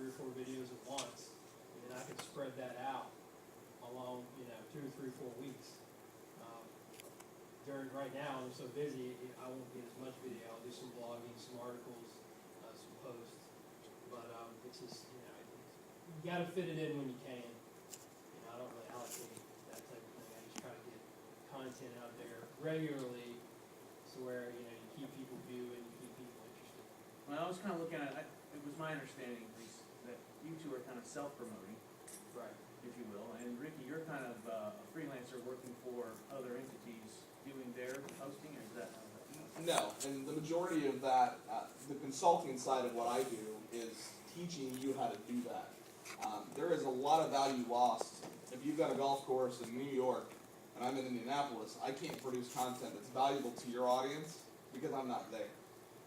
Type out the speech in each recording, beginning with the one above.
3 or 4 videos at once, and then I can spread that out along, 2 or 3 or 4 weeks. Right now, I'm so busy, I won't get as much video. I'll do some blogging, some articles, some posts, but it's just, you gotta fit it in when you can. I don't really allocate that type of thing. I just try to get content out there regularly, so where, you keep people viewing, you keep people interested. Well, I was kind of looking at it, it was my understanding, at least, that you two are kind of self-promoting, Right. if you will, and Ricky, you're kind of a freelancer working for other entities doing their posting, or is that how that? No, and the majority of that, the consulting side of what I do is teaching you how to do that. There is a lot of value lost. If you've got a golf course in New York and I'm in Indianapolis, I can't produce content that's valuable to your audience because I'm not there.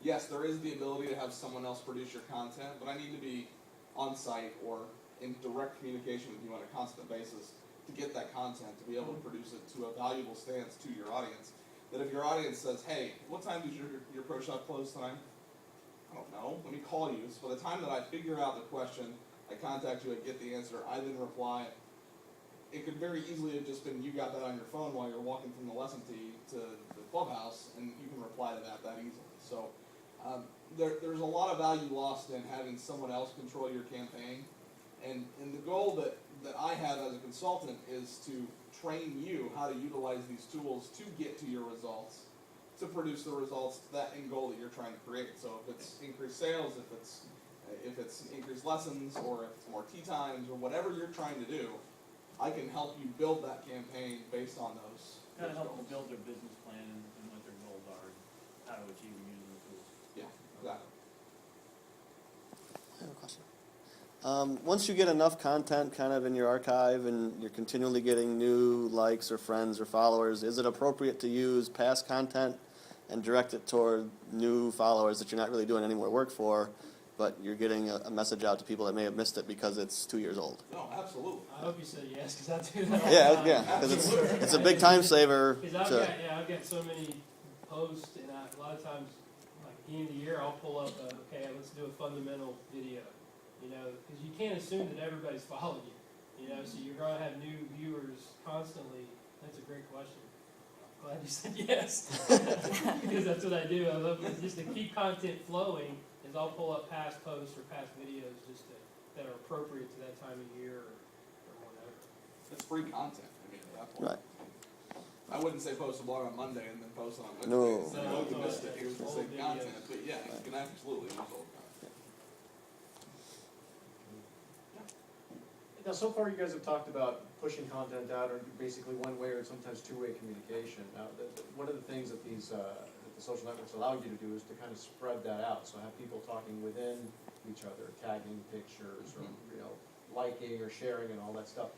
Yes, there is the ability to have someone else produce your content, but I need to be on site or in direct communication with you on a constant basis to get that content, to be able to produce it to a valuable stance to your audience. That if your audience says, hey, what time does your pro shop close tonight? I don't know, let me call you. So by the time that I figure out the question, I contact you, I get the answer, I then reply. It could very easily have just been you got that on your phone while you're walking from the lesson tee to the clubhouse, and you can reply to that easily. So there's a lot of value lost in having someone else control your campaign. And the goal that I have as a consultant is to train you how to utilize these tools to get to your results, to produce the results, that end goal that you're trying to create. So if it's increased sales, if it's increased lessons, or if it's more tee times, or whatever you're trying to do, I can help you build that campaign based on those. Kind of help them goals. build their business plan and what their goals are, and how to achieve them using the tools. Yeah, exactly. I have a question. Once you get enough content kind of in your archive and you're continually getting new likes or friends or followers, is it appropriate to use past content and direct it toward new followers that you're not really doing any more work for, but you're getting a message out to people that may have missed it because it's 2 years old? No, absolutely. I hope you said yes, because I do that all the time. Yeah, because it's a big time saver. Because I've got so many posts, and a lot of times, like at the end of the year, I'll pull up, okay, let's do a fundamental video, because you can't assume that everybody's following you, so you're going to have new viewers constantly. That's a great question. Glad you said yes, because that's what I do. I love it. Just to keep content flowing, is I'll pull up past posts or past videos that are appropriate to that time of year or whatever. It's free content. I mean, at that point. Right. I wouldn't say post a blog on Monday and then post it on Wednesday. No. So No, you missed it. Here's the old same videos. content. But yeah, you can absolutely use old content. Now, so far you guys have talked about pushing content out, or basically one way or sometimes two-way communication. Now, one of the things that that the social networks allow you to do is to kind of spread that out. So have people talking within each other, tagging pictures, or liking or sharing and all that stuff.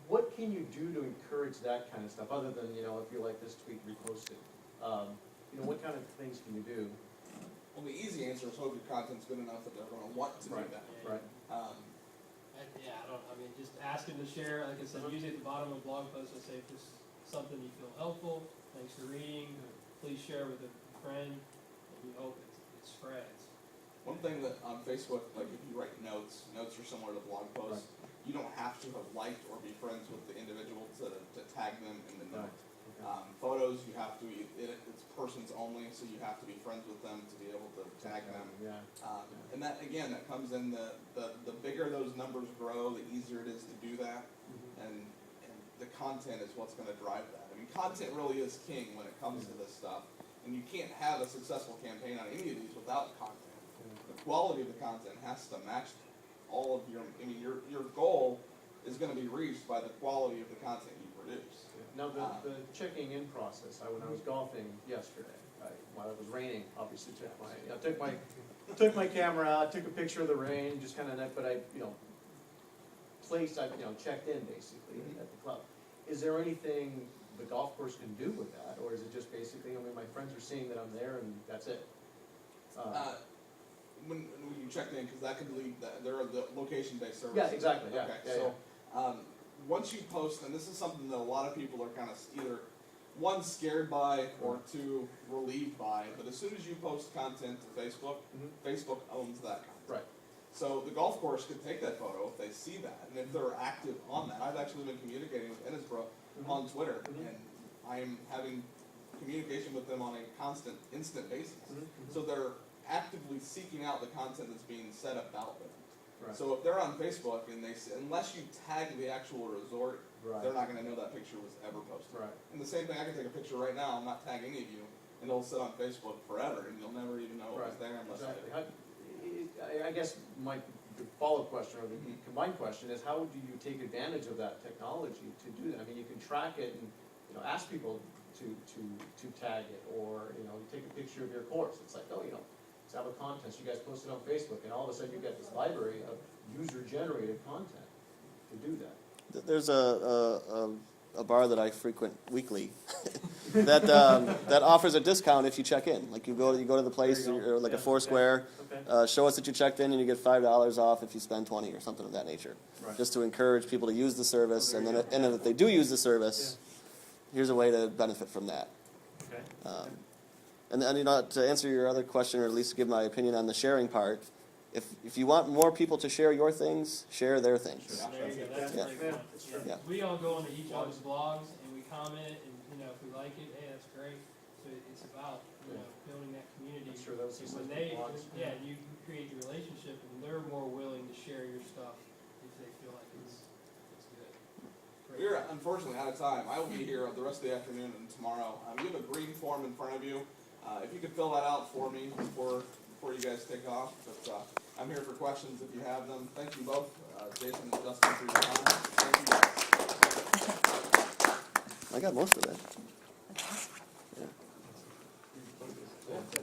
What can you do to encourage that kind of stuff, other than if you like this tweet, repost it? What kind of things can you do? Well, the easy answer is hope your content's good enough that they're going to want to do that. Right. Just ask them to share. Like I said, usually at the bottom of a blog post, I say, if this is something you feel helpful, thanks for reading, please share with a friend, and you hope it spreads. One thing that on Facebook, like if you write notes are similar to blog posts. Right. You don't have to have liked or be friends with the individual to tag them in the note. Okay. Photos, you have to, it's persons only, so you have to be friends with them to be able to tag them. Yeah. And that, again, that comes in the bigger those numbers grow, the easier it is to do that. And the content is what's going to drive that. I mean, content really is king when it comes to this stuff. And you can't have a successful campaign on any of these without content. The quality of the content has to match all of your goal is going to be reached by the quality of the content you produce. Now, the checking in process, when I was golfing yesterday, while it was raining, obviously took my camera out, took a picture of the rain, just kind of, but I checked in basically at the club. Is there anything the golf course can do with that, or is it just basically, my friends are seeing that I'm there and that's it? When you checked in, because that could lead, there are the location-based services. Yeah, exactly, yeah. Okay, Yeah, so once you post, and this is something that a lot of people are kind of either, one, scared by, or two, relieved by, but as soon as you post content to Facebook, Facebook owns that content. Right. So the golf course could take that photo if they see that, and if they're active on that. I've actually been communicating with Innisbrook on Twitter, and I am having communication with them on a constant, instant basis. So they're actively seeking out the content that's being said about them. Right. So if they're on Facebook and unless you tag the actual resort, Right. they're not gonna know that picture was ever posted. Right. And the same thing, I can take a picture right now, I'm not tagging any of you, and it'll sit on Facebook forever, and you'll never even know it was Right. there unless I Exactly. I guess the follow-up question, or the Mhm. combined question is, how do you take advantage of that technology to do that? I mean, you can track it and, ask people to tag it, or, you take a picture of your course. It's like, oh, let's have a contest, you guys post it on Facebook, and all of a sudden you get this library of user-generated content to do that. There's a bar that I frequent weekly that offers a discount if you check in. Like you go to the place, There you go. or like Yeah, a Foursquare, Okay. show us that you checked in, and you get $5 off if you spend 20 or something of that nature. Right. Just to encourage people to use the service, Oh, and there then you go. if they do use the service, here's a way to benefit from that. Okay. And then, to answer your other question, or at least give my opinion on the sharing part, if you want more people to share your things, share their things. Sure. There you go, that's a Yeah. great Yeah, point. that's true. Yeah. We all go into each other's blogs and we comment, and, if we like it, hey, that's great. So it's about, building that community. I'm sure that was And just when like they, blogs. yeah, you create the relationship, and they're more willing to share your stuff if they feel like it's good. Great. We're unfortunately out of time. I will be here the rest of the afternoon and tomorrow. You have a green form in front of you. If you could fill that out for me before you guys take off. But I'm here for questions if you have them. Thank you both, Jason and Justin, for your time. Thank you guys. I got most of it. That's awesome.